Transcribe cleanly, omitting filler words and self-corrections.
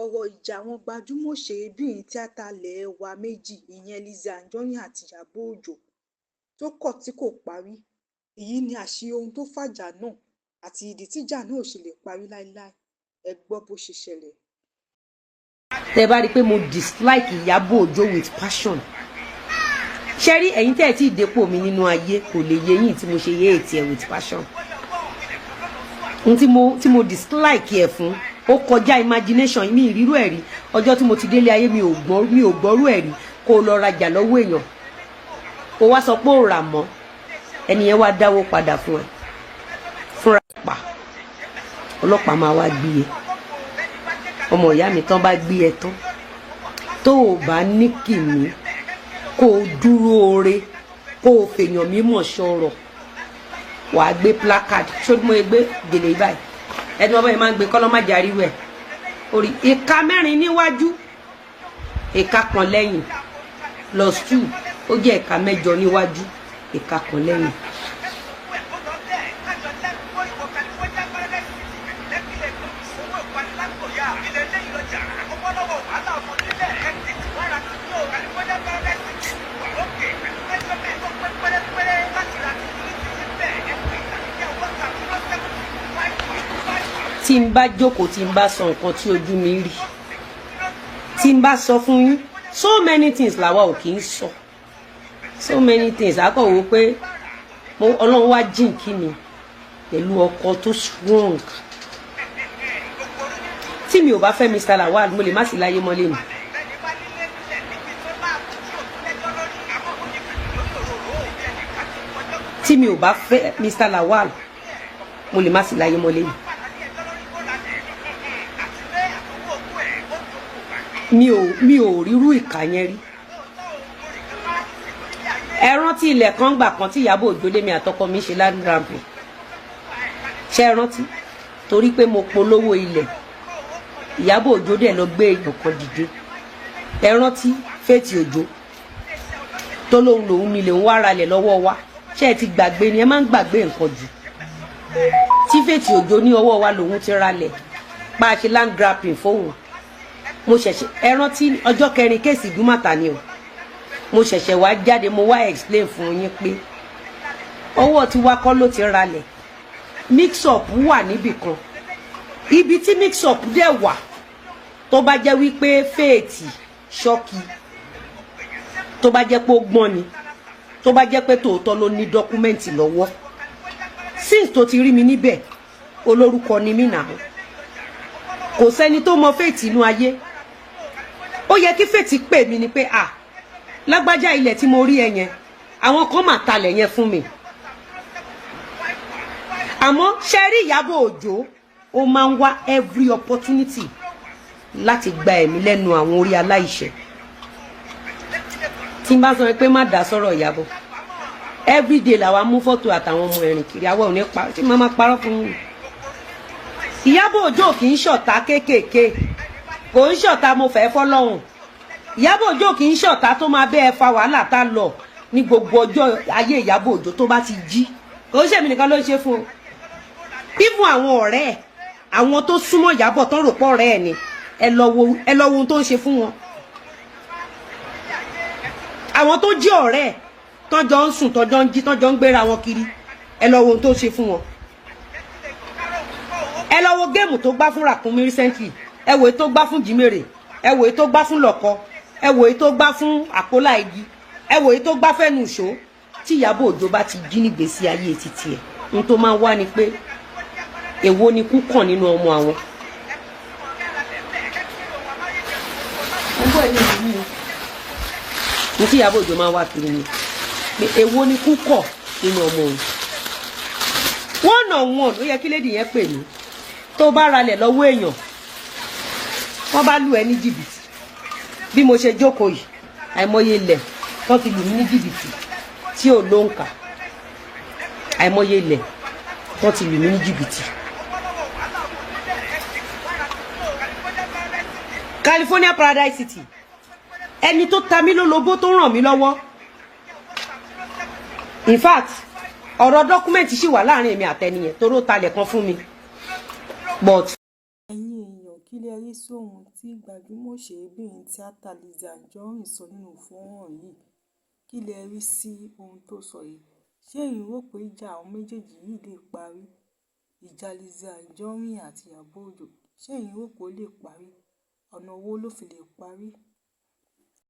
ọ̀rọ̀ ìjà àwọn gbajúmọ̀ òṣèrébìnrin tíátà ilẹ̀ wa méjì ìyẹn Lizzy Anjorin àti Ìyábọ̀ Òjó tó kọ̀ tí kò parí. Èyí ni àṣírí ohun tó fàjà náà àti ìdí tíjà náà ò ṣe lè parí láéláé. Ẹ gbọ́ bó ṣe ṣẹlẹ̀. Tẹ́ bá rí pé mo dislike Ìyábọ̀ Òjó with passion. Ṣé rí ẹ̀yin tẹ́ ẹ tí dépò mi nínú ayé kò lè yé yín tí mo ṣe yé ètì ẹ̀ with passion. Ohun tí mo dislike ẹ̀ fún ó kọjá imagination mi ìrírú ẹ̀ rí. Ọjọ́ tí mo ti délé ayé mi ò gbọ́rú ẹ̀ rí kó lọ rajà lọ́wọ́ èèyàn. Ó wá sọ pé ó rà mọ́ ẹni yẹn wá dáwó padà fún ẹ. Fúnra pa ọlọ́pàá máa wá gbé ẹ. Ọmọ ìyá mi tán bá gbé ẹ tán tó o bá ní kìmí kó o dúró oore kó o fèèyàn mímọ̀ sọ̀rọ̀ wàá gbé placard ṣó mo gbé gèlè báyìí ẹni ọmọ yẹn máa ń gbé kọ́lọ́ má jarí wẹ̀ orí ìka mẹ́rin níwájú ìka kan lẹ́yìn +2 ó jẹ́ ìka mẹ́jọ níwájú ìka kan lẹ́yìn. Tí n bá jókòó tí n bá sọ nǹkan tí ojú mi rí tí n bá sọ fún yín so many things làwa ò kì í sọ so many things àkọ̀wé pé Ọlọ́run wá jìnkí mi pẹ̀lú ọkọ tó strong tí mi ò bá fẹ́ Mr. Lawal mo lè má sí láyé mọ́lé mi. Tí mi ò bá fẹ́ Mr. Lawal mo lè má sí láyé mọ́lé mi. Mi ò rírú ìkà yẹn rí. Ẹ rántí ilẹ̀ kan gbà kan tí Ìyábọ̀ Òjó lémi àtọkọ mi ṣe land grabbing. Ṣé ẹ rántí? Torí pé mo polówó ilẹ̀ Ìyábọ̀ Òjó dẹ̀ lọ gbé èèyàn kan dìde. Ẹ rántí Faith Òjó tó lòun nílé ń wá ralẹ̀ lọ́wọ́ wa. Ṣé ẹ ti gbàgbé ni ẹ máa ń gbàgbé nǹkan jù. Tí Faith Òjó ní ọwọ́ wa lòun ti ralẹ̀ pa ṣe land grabbing fóun. Mo ṣẹ̀ṣẹ̀ ẹ rántí ọjọ́ kẹrin kéèsì Dúmàtà ni o. Mo ṣẹ̀ṣẹ̀ wá jáde mo wá explain fún yín pé ọwọ́ tí wá kọ́ ló ti ralẹ̀. Mix up wà níbì kan. Ibi tí mix up dẹ̀ wà tó bá jẹ́ wípé Faith ṣọ́kì tó bá jẹ́ pé ó gbọ́n ni tó bá jẹ́ pé tòótọ́ ló ní dọ́kúmẹ́ǹtì lọ́wọ́. Since tó ti rí mi níbẹ̀ olórúkọ ni mí nà ó. Kò sẹ́ni tó mọ Faith inú ayé. Ó yẹ kí Faith pè mí ni pé lágbájá ilẹ̀ tí mo rí ẹ yẹn àwọn kan mà talẹ̀ yẹn fún mi. Àmọ́ ṣe rí Ìyábọ̀ Òjó ó máa ń wá every opportunity láti gba ẹ̀mí lẹ́nu àwọn orí aláìṣẹ̀. Tí n bá sọ pé má dá sọ̀rọ̀ Ìyábọ̀ everyday làwa mú fọ́tò àtàwọn ọmọ ẹ̀rìn kiri àwọn ò ní pa tí máa parọ́ fún yín. Ìyábọ̀ Òjó kì í ṣọ̀tá kéékèèké kò ń ṣọ̀tá mo fẹ́ fọ́lọ́hun. Ìyábọ̀ Òjó kì í ṣọ̀tá tó máa bẹ́ẹ̀ fa wàhálà tá lọ ní gbogbo ọjọ́ ayé Ìyábọ̀ Òjó tó bá ti jí kò ń ṣèmi nìkan ló ń ṣe fún o. Even àwọn ọ̀rẹ́ ẹ̀ àwọn tó súnmọ́ Ìyábọ̀ tán rò pọ̀ ọ̀rẹ́ ẹ̀ ni ẹ lọ wo ohun tó ń ṣe fún wọn. Àwọn tó jí ọ̀rẹ́ ẹ̀ tọ́jọ́ ń sùn tọ́jọ́ ń jí tọ́jọ́ ń gbéra wọn kiri ẹ lọ wo ohun tó ń ṣe fún wọn. Ẹ lọ wo géèmù tó gbá fún Ràkúnmí recently ẹ wò tó gbá fún Jímèrè ẹ wò tó gbá fún Lọ́kọ ẹ wò tó gbá fún Àpólà Igi ẹ wò tó gbá fẹ́nu ìṣó. Tí Ìyábọ̀ Òjó bá ti jí nígbésí ayé títí ẹ̀ ohun tó máa wá ni pé èwo ni kú kàn nínú ọmọ àwọn. Ní tí Ìyábọ̀ Òjó máa wá kiri ni pé èwo ni kú kàn nínú ọmọ òun. One on one ló yẹ kí lédi yẹn pè mí tó bá ralẹ̀ lọ́wọ́ èèyàn wọ́n bá lù ẹ́ ní jìbìtì bí mo ṣe jókòó yìí àìmọye ilẹ̀ wọ́n ti lù mí ní jìbìtì tí ò lóǹkà àìmọye ilẹ̀ wọ́n ti lù mí ní jìbìtì. California Paradise City ẹni tó ta mí lólobó tó ràn mí lọ́wọ́ in fact ọ̀rọ̀ dọ́kúmẹ̀ntì ṣì wà láàrin èmi àtẹniyẹn toró talẹ̀ kan fún mi but. Ẹ̀yin èèyàn kí lẹ rí sí ohun tí gbajúmọ̀ òṣèrébìnrin tíátà Lizzy Anjorin sọ nínú fọ́nrán yìí? Kí lẹ rí sí ohun tó sọ yìí? Ṣé ẹ̀yin rò pé ìjà àwọn méjèèjì yìí lè parí? Ìjà Lizzy Anjorin àti Ìyábọ̀ Òjó, ṣé ẹ̀yin rò pé ó lè parí? Ọ̀nà wo ló fi lè parí?